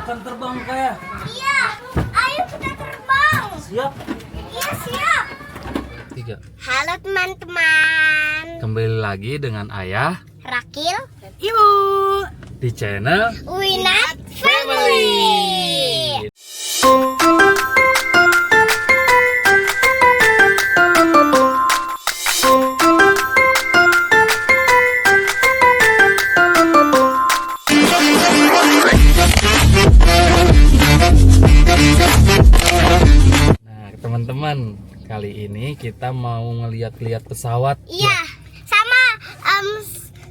akan terbang kayak. Iya, ayo kita terbang. Siap. Iya, siap. 3. Halo teman-teman. Kembali lagi dengan Ayah Rakil, Ibu. di channel Winat Family. Nah, teman-teman, kali ini kita mau ngeliat-liat pesawat. Iya,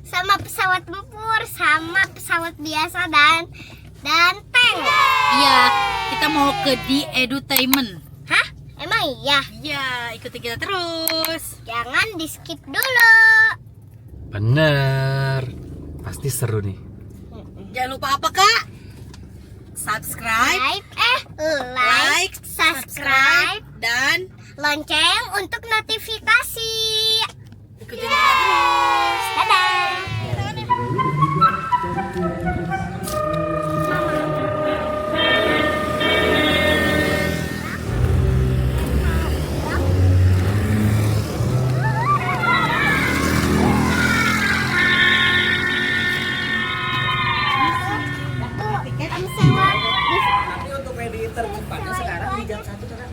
sama pesawat tempur, sama pesawat biasa dan tank. Iya, kita mau ke di edutainment. Hah? Emang iya? Iya, ikuti kita terus. Jangan di skip dulu. Bener, pasti seru nih. Jangan lupa apa, Kak? Subscribe, Like, subscribe, dan lonceng untuk notifikasi. ikuti kita terus. Dadah. Nanti untuk ready terbukannya sekarang di jam 1 kakak.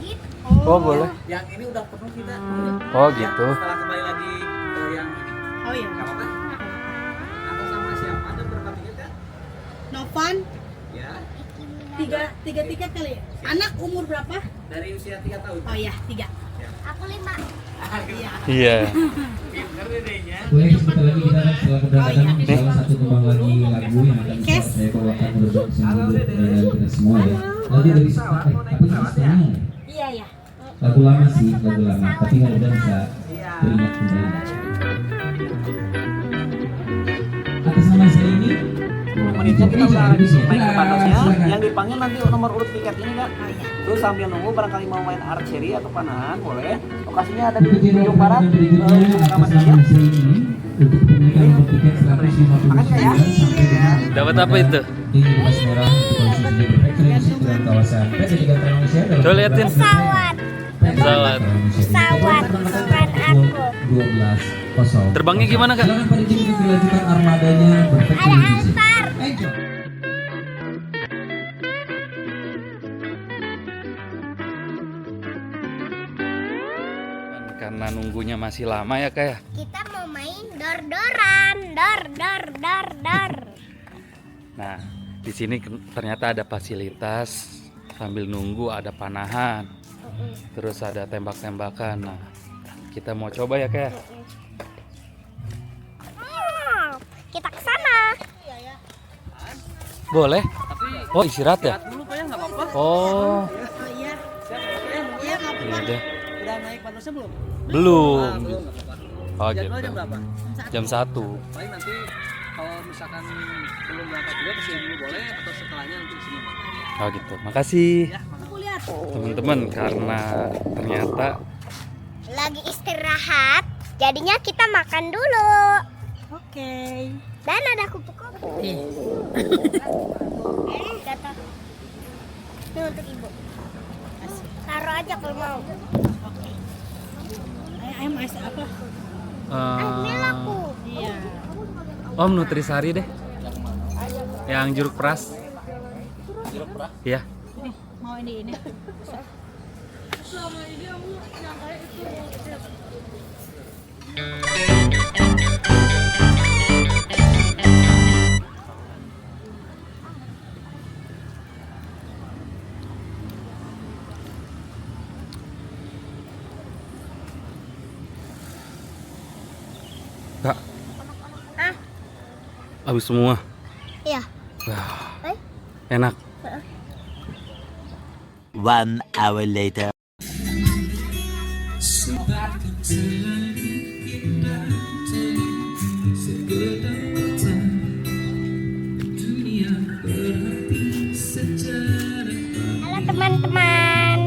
Oh, boleh. Yang ini udah penuh kita. Oh, gitu. Setelah kembali lagi ke yang ini. Oh iya. Gak apa-apa? Atau sama siapa? Ada berapa tiket kak? Novan, Ya. tiga tiket kali ya? Anak umur berapa? Dari usia 3 tahun. Oh iya, 3. Aku 5. Iya. Pinter dedenya. Boleh sebentar lagi kita setelah keberangkatan salah satu kembang lagi lagu yang akan saya bawakan untuk seluruh berada kita semua ya. Lagu dari apa sekarang? Iya, ya. Lagu lama sih, lagu lama. Tapi mudah-mudahan bisa teringat kembali. Atas nama saya ini. Menitnya kita udah Bisa, main ke panasnya. silakan. Yang dipanggil nanti nomor urut tiket ini kak. Terus sambil nunggu barangkali mau main archery atau panahan boleh. Lokasinya ada di Ikuti ujung barat. berikutnya atas Kamar nama siap. saya ini untuk pemilikan nomor tiket 159 sampai dengan Dapat apa itu? di Mas Merah untuk posisinya berfrekuensi dengan kawasan PT Liga Indonesia dalam Coba liatin. Pesawat. Pesawat. Pesawat bukan aku. 12.0. Terbangnya gimana, Kak? Silakan Pak Diki untuk dilanjutkan armadanya Ada berfrekuensi. Alphar. Enjoy. Karena nunggunya masih lama ya, Kak ya. Kita mau main dor-doran. Dor. Nah, di sini ternyata ada fasilitas sambil nunggu, ada panahan. Terus ada tembak-tembakan. Nah, kita mau coba ya, Kak ya. Kita ke sana. Boleh? Oh, istirahat ya? Dulu pak ya nggak apa-apa. Oh, Iya. Iya, nggak iya apa-apa. deh. Udah naik panasnya belum? Belum. Belum nggak apa-apa. Oh, Jadwal gitu. jam berapa? Jam 1. Paling nanti kalau misalkan belum berangkat juga kesini dulu boleh atau setelahnya nanti kesini boleh. Oh, gitu. Makasih. Aku lihat. Teman-teman, karena ternyata Lagi istirahat. Jadinya kita makan dulu. Oke. Dan ada kupu-kupu. Jatuh. Ini untuk ibu. Taruh aja kalau mau. Ayam es apa? Ambil aku. Iya. Om Nutrisari deh. Yang jeruk peras. Iya. Ini mau ini. Kak, Ah, habis semua. iya. Wah, Eh? enak. 1 hour later. Halo teman-teman.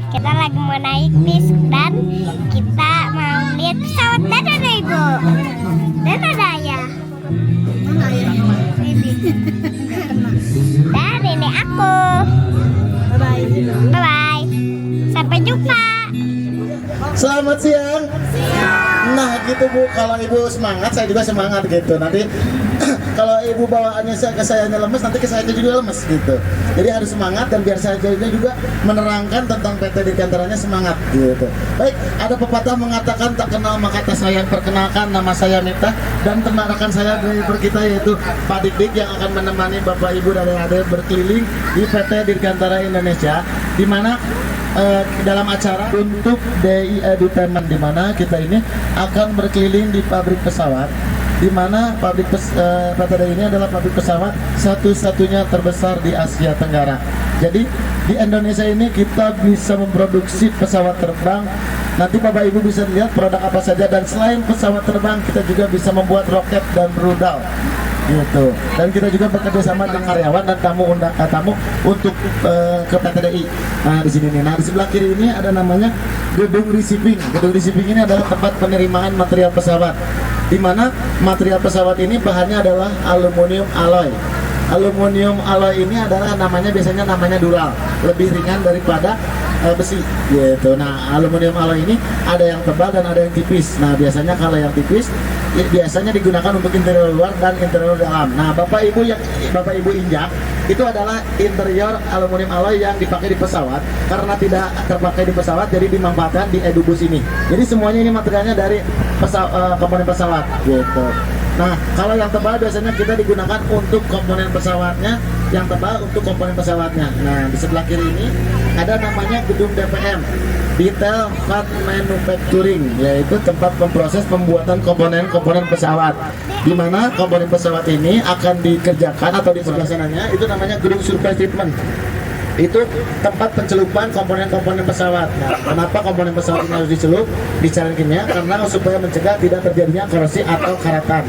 Kita lagi mau naik bis dan kita mau lihat pesawat. Dadah deh ibu. Dadah ayah. Ini. Dan ini aku. ya. Bye-bye. Sampai jumpa. Selamat siang. Nah gitu Bu, kalau Ibu semangat saya juga semangat gitu. Nanti kalau Ibu bawaannya ke sayanya lemes, nanti ke saya juga lemes gitu. Jadi harus semangat dan biar saya juga menerangkan tentang PT Dirgantaranya semangat gitu. Baik, ada pepatah mengatakan tak kenal maka tak sayang. Perkenalkan, nama saya Mita dan teman rekan saya driver kita yaitu Pak Dik yang akan menemani Bapak Ibu dan adik berkeliling di PT Dirgantara Indonesia, di mana dalam acara untuk DI Edutainment, di mana kita ini akan berkeliling di pabrik pesawat, di mana PT DI ini adalah pabrik pesawat satu-satunya terbesar di Asia Tenggara. Jadi di Indonesia ini kita bisa memproduksi pesawat terbang. Nanti Bapak Ibu bisa lihat produk apa saja, dan selain pesawat terbang kita juga bisa membuat roket dan rudal gitu. Dan kita juga bekerja sama dengan karyawan dan tamu untuk ke PT DI. Nah di sini nih, nah di sebelah kiri ini ada namanya gedung receiving. Gedung receiving ini adalah tempat penerimaan material pesawat, di mana material pesawat ini bahannya adalah aluminium alloy. Aluminium alloy ini adalah biasanya namanya dural, lebih ringan daripada besi gitu. Nah aluminium alloy ini ada yang tebal dan ada yang tipis. Nah biasanya kalau yang tipis biasanya digunakan untuk interior luar dan interior dalam. Nah Bapak Ibu injak itu adalah interior aluminium alloy yang dipakai di pesawat. Karena tidak terpakai di pesawat, jadi dimanfaatkan di Edubus ini. Jadi semuanya ini materialnya dari komponen pesawat gitu. Nah kalau yang tebal biasanya kita digunakan untuk komponen pesawatnya, yang tebal untuk komponen pesawatnya. Nah di sebelah kiri ini ada namanya gedung DPM, Detail Part Manufacturing, yaitu tempat memproses pembuatan komponen pesawat, di mana komponen pesawat ini akan dikerjakan atau di sebelah sananya itu namanya gedung surface treatment. Itu tempat pencelupan komponen-komponen pesawat. Nah, kenapa komponen pesawat ini harus dicelup di cairan kimia? Karena supaya mencegah tidak terjadinya korosi atau karatan.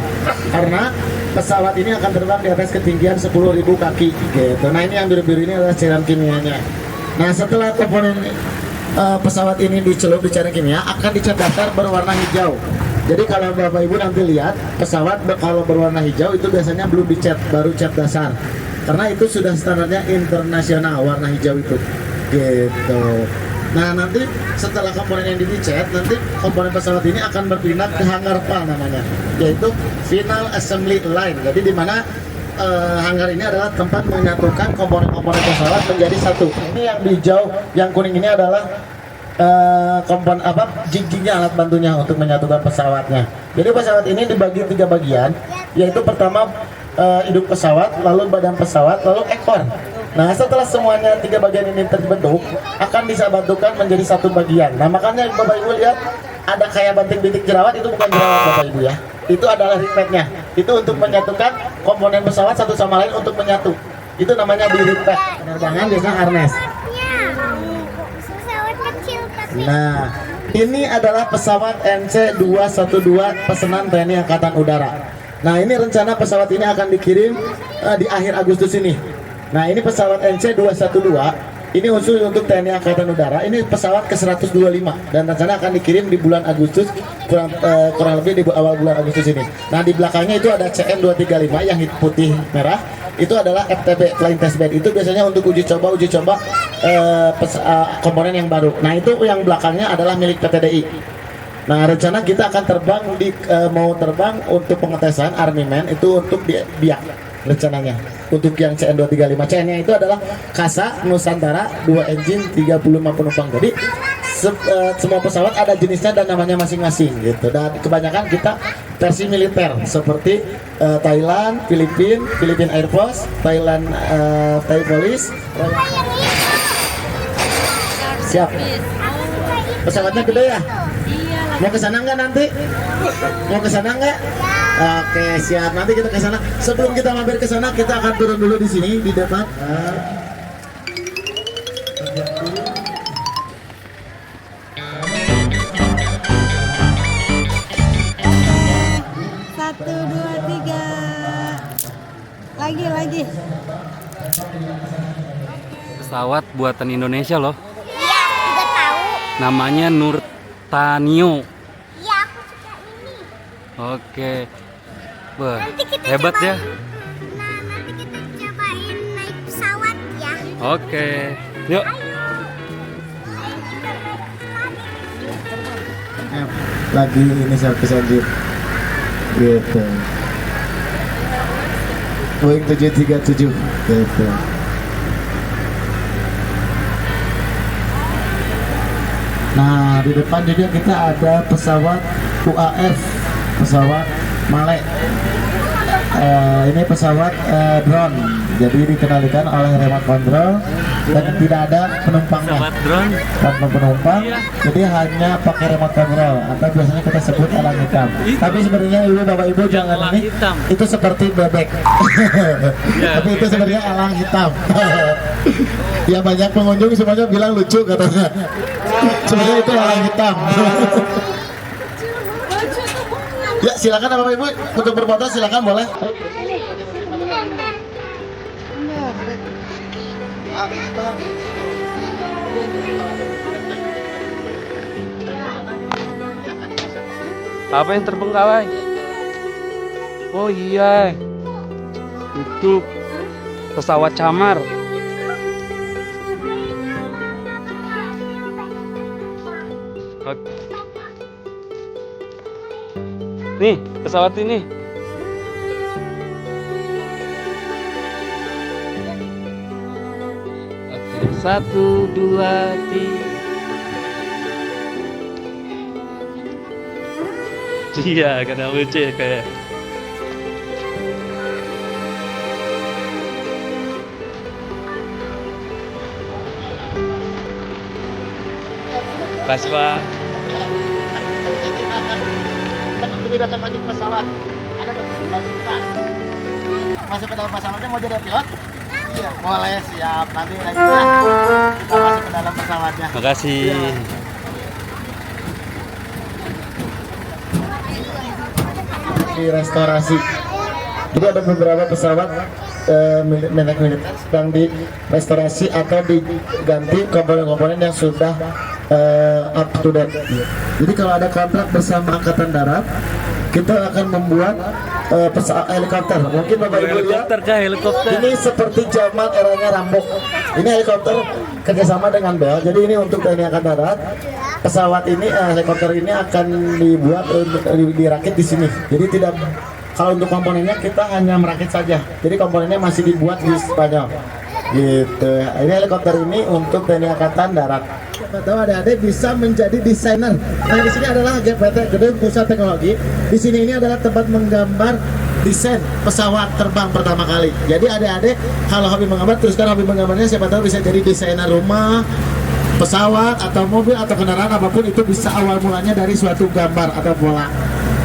Karena pesawat ini akan terbang di atas ketinggian 10.000 kaki gitu. Nah ini yang biru-biru ini adalah cairan kimianya. Nah setelah komponen pesawat ini dicelup di cairan kimia, akan dicat dasar berwarna hijau. Jadi kalau Bapak Ibu nanti lihat pesawat kalau berwarna hijau itu biasanya belum dicat, baru cat dasar. Karena itu sudah standarnya internasional warna hijau itu gitu. Nah nanti setelah komponen yang dicat, nanti komponen pesawat ini akan berpindah ke hangar PAL namanya, yaitu Final Assembly Line. Jadi di mana hangar ini adalah tempat menyatukan komponen-komponen pesawat menjadi satu. Ini yang hijau, yang kuning ini adalah jig-jignya, alat bantunya untuk menyatukan pesawatnya. Jadi pesawat ini dibagi 3 bagian, yaitu pertama induk pesawat, lalu badan pesawat, lalu ekor. Nah setelah semuanya 3 bagian ini terbentuk, akan disatukan menjadi satu bagian. Nah makanya Bapak Ibu lihat ada kayak banting-bintik jerawat, itu bukan jerawat Bapak Ibu ya, itu adalah ripetnya. Itu untuk menyatukan komponen pesawat satu sama lain untuk menyatu. Itu namanya di ripet. Penerbangan biasanya harness. Pesawat kecil tapi. Nah ini adalah pesawat NC212 pesanan TNI Angkatan Udara. Nah ini rencana pesawat ini akan dikirim di akhir Agustus ini. Nah ini pesawat NC212 ini khusus untuk TNI Angkatan Udara. Ini pesawat ke-125 dan rencana akan dikirim di bulan Agustus, kurang lebih di awal bulan Agustus ini. Nah di belakangnya itu ada CN235 yang putih merah. Itu adalah FTB, Flying Test Bed. Itu biasanya untuk uji coba komponen yang baru. Nah itu yang belakangnya adalah milik PT DI. Nah rencana kita akan terbang mau terbang untuk pengetesan Army-Man itu untuk di Biak rencananya. Untuk yang CN235, CN-nya itu adalah Kasa Nusantara 2 engine 35 penumpang. Jadi semua pesawat ada jenisnya dan namanya masing-masing gitu. Dan kebanyakan kita versi militer seperti Thailand, Philippine Air Force, Thailand Thai Police. Siap. Pesawatnya gede ya? Mau ke sana nggak nanti? Mau ke sana nggak? Oke, siap. Nanti kita ke sana. Sebelum kita mampir ke sana, kita akan turun dulu di sini di depan. 1, 2, 3. Lagi. Pesawat buatan Indonesia loh. Iya, udah tahu. Namanya Nurtanio. Iya, aku suka ini. Oke. Wah, Nanti kita hebat ya. Nah, nanti kita cobain naik pesawat ya. Oke. Yuk. Ayo. UAF lagi ini servis engine gitu. Boeing 737 gitu. Nah, di depan juga kita ada pesawat UAF, pesawat Malek. Ini pesawat drone, jadi dikendalikan oleh remote control dan tidak ada penumpangnya. Pesawat drone. Tanpa penumpang, jadi hanya pakai remote control atau biasanya kita sebut elang hitam. Tapi sebenarnya ibu bapak ibu jangan Elang ini, hitam. itu seperti bebek. Tapi itu sebenarnya elang hitam. Ya banyak pengunjung semuanya bilang lucu katanya. Sebenarnya itu elang hitam. Ya silakan bapak ibu untuk berfoto silakan boleh. Apa yang terbengkalai? Oh iya, itu pesawat camar. Nih, pesawat ini. Oke, 1, 2, 3. Iya, karena lucu ya kayak. Pas Pak. Tidak akan maju pesawat. Ada masuk ke dalam pesawatnya mau jadi pilot? Iya, boleh siap. Nanti lagi kita masuk ke dalam pesawatnya. Makasih. Di restorasi. Jadi ada beberapa pesawat milik militer sedang di restorasi atau diganti komponen-komponen yang sudah up to date. Jadi kalau ada kontrak bersama Angkatan Darat, kita akan membuat helikopter. Mungkin bapak ibu lihat. Helikopter kah helikopter? Ini seperti zaman eranya Rambo. Ini helikopter kerjasama dengan Bell. Jadi ini untuk TNI Angkatan Darat. Pesawat ini, helikopter ini akan dibuat dirakit di sini. Jadi tidak, kalau untuk komponennya kita hanya merakit saja. Jadi komponennya masih dibuat di Spanyol. Gitu. Ini helikopter ini untuk TNI Angkatan Darat. Siapa tahu adik-adik bisa menjadi desainer. Nah di sini adalah GPT, Gedung Pusat Teknologi. Di sini ini adalah tempat menggambar desain pesawat terbang pertama kali. Jadi adik-adik kalau hobi menggambar, teruskan hobi menggambarnya. Siapa tahu bisa jadi desainer rumah, pesawat atau mobil atau kendaraan apapun, itu bisa awal mulanya dari suatu gambar atau pola.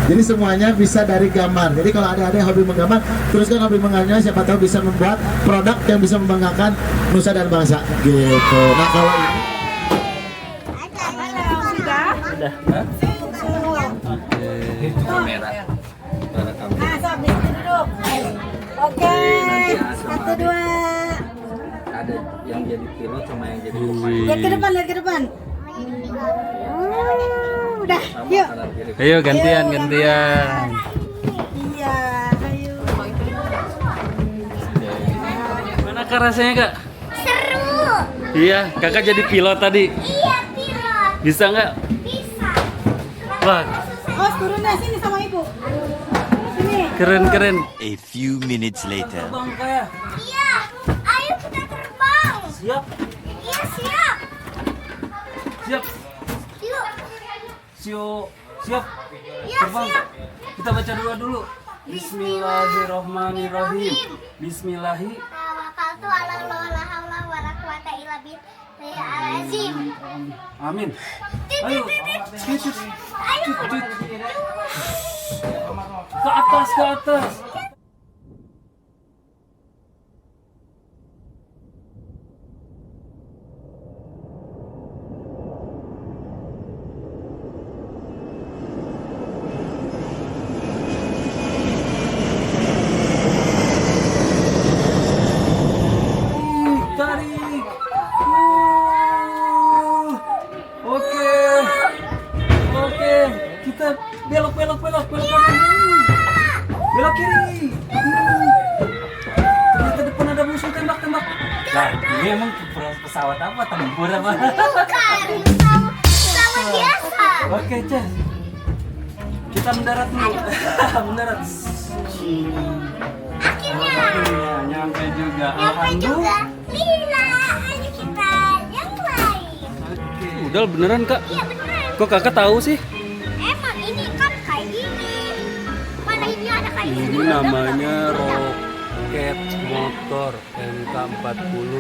Jadi semuanya bisa dari gambar. Jadi kalau adik-adik hobi menggambar, teruskan hobi menggambarnya. Siapa tahu bisa membuat produk yang bisa membanggakan nusa dan bangsa. Gitu. Nah kalau ini Kamera. Nah, sob, di situ duduk. Oke, 1, 2. Ada yang jadi pilot sama yang jadi Lihat ke depan, lihat ke depan. Udah, yuk. Ayo gantian. Iya, ayo. Mana kak rasanya kak? Seru. Iya, kakak jadi pilot tadi. Iya, pilot. Bisa nggak? Bisa. Wah, Oh, turun deh sini sama ibu. Sini. keren. A few minutes later. Bang kayak. Iya. Ayo kita terbang. Siap. Iya, siap. Siap. Yuk. Siap. Iya, Terbang. siap. Kita baca doa dulu. Bismillahirrohmanirrohim. Bismillahi. Tawakkaltu ala Allah la haula wala quwata illa billahil azim. Amin. Ayo. Cut. Ayo. Ke atas. Tarik. Oke. Kita belok kanan. Belok kiri. Ternyata depan ada musuh, tembak. Nah, ini emang pesawat apa? Tempur apa? Bukan. Pesawat biasa. Oke, Cah. Kita mendarat dulu. Mendarat. Akhirnya Iya, nyampe juga. nyampe juga. Lila, ayo kita yang lain. Oke. Udah beneran, Kak. Iya beneran. Kok Kakak tahu sih? Emang ini kan kayak gini. Mana ini ada kayak gini. Ini namanya roket motor MK40.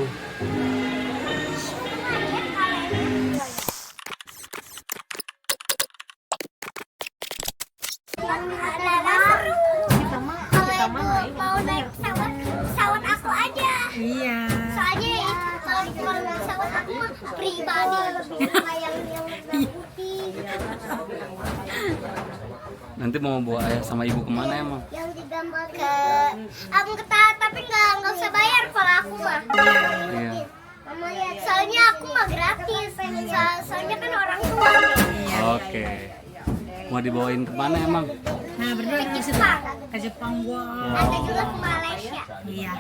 Mau naik pesawat aku aja. Iya. Soalnya kalau pesawat aku mah pribadi, yang putih, Nanti mau bawa ayah sama ibu kemana emang? yang digambar ke aku ketat tapi nggak usah bayar kalau aku mah. Iya. Soalnya aku mah gratis. Soalnya kan orang tua. Oke. Mau dibawain kemana emang? Nah, bener Ke Jepang. ke Jepang gua. Ada juga ke Malaysia. Iya.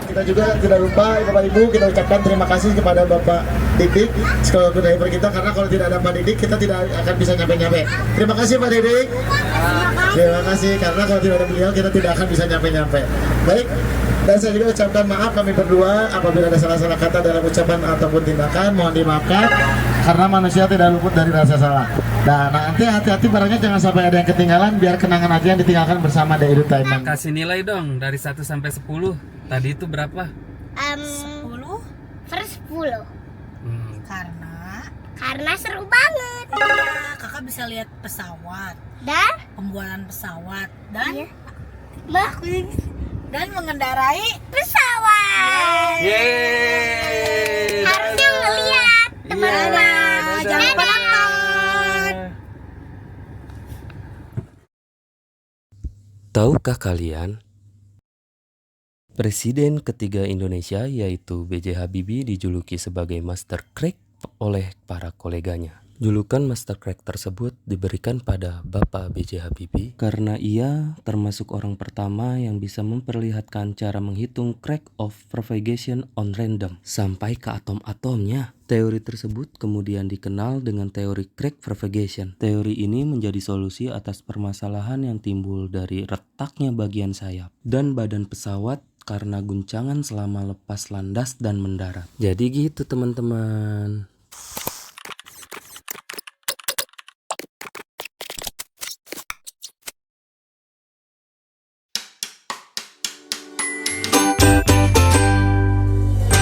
Kita juga tidak lupa Bapak Ibu, kita ucapkan terima kasih kepada Bapak Didik sekolah driver kita, karena kalau tidak ada Pak Didik kita tidak akan bisa nyampe-nyampe. Terima kasih Pak Didik. Terima kasih, karena kalau tidak ada beliau kita tidak akan bisa nyampe-nyampe. Baik, dan saya juga ucapkan maaf kami berdua apabila ada salah-salah kata dalam ucapan ataupun tindakan, mohon dimaafkan karena manusia tidak luput dari rasa salah. Nah, nanti hati-hati barangnya jangan sampai ada yang ketinggalan, biar kenangan aja yang ditinggalkan bersama The Edutainment. Kasih nilai dong dari 1 sampai 10. Tadi itu berapa? 10 Per 10. karena Seru banget. ya, kakak bisa lihat pesawat, Dan pembuatan pesawat dan Mbak mengendarai pesawat. Yeay. Harusnya ngeliat teman-teman. jangan lupa Dadah. nonton. Tahukah kalian, Presiden ketiga Indonesia yaitu B.J. Habibie dijuluki sebagai Master Crack oleh para koleganya. Julukan Master Crack tersebut diberikan pada Bapak B.J. Habibie karena ia termasuk orang pertama yang bisa memperlihatkan cara menghitung crack of propagation on random sampai ke atom-atomnya. Teori tersebut kemudian dikenal dengan teori crack propagation. Teori ini menjadi solusi atas permasalahan yang timbul dari retaknya bagian sayap dan badan pesawat karena guncangan selama lepas landas dan mendarat. Jadi gitu teman-teman.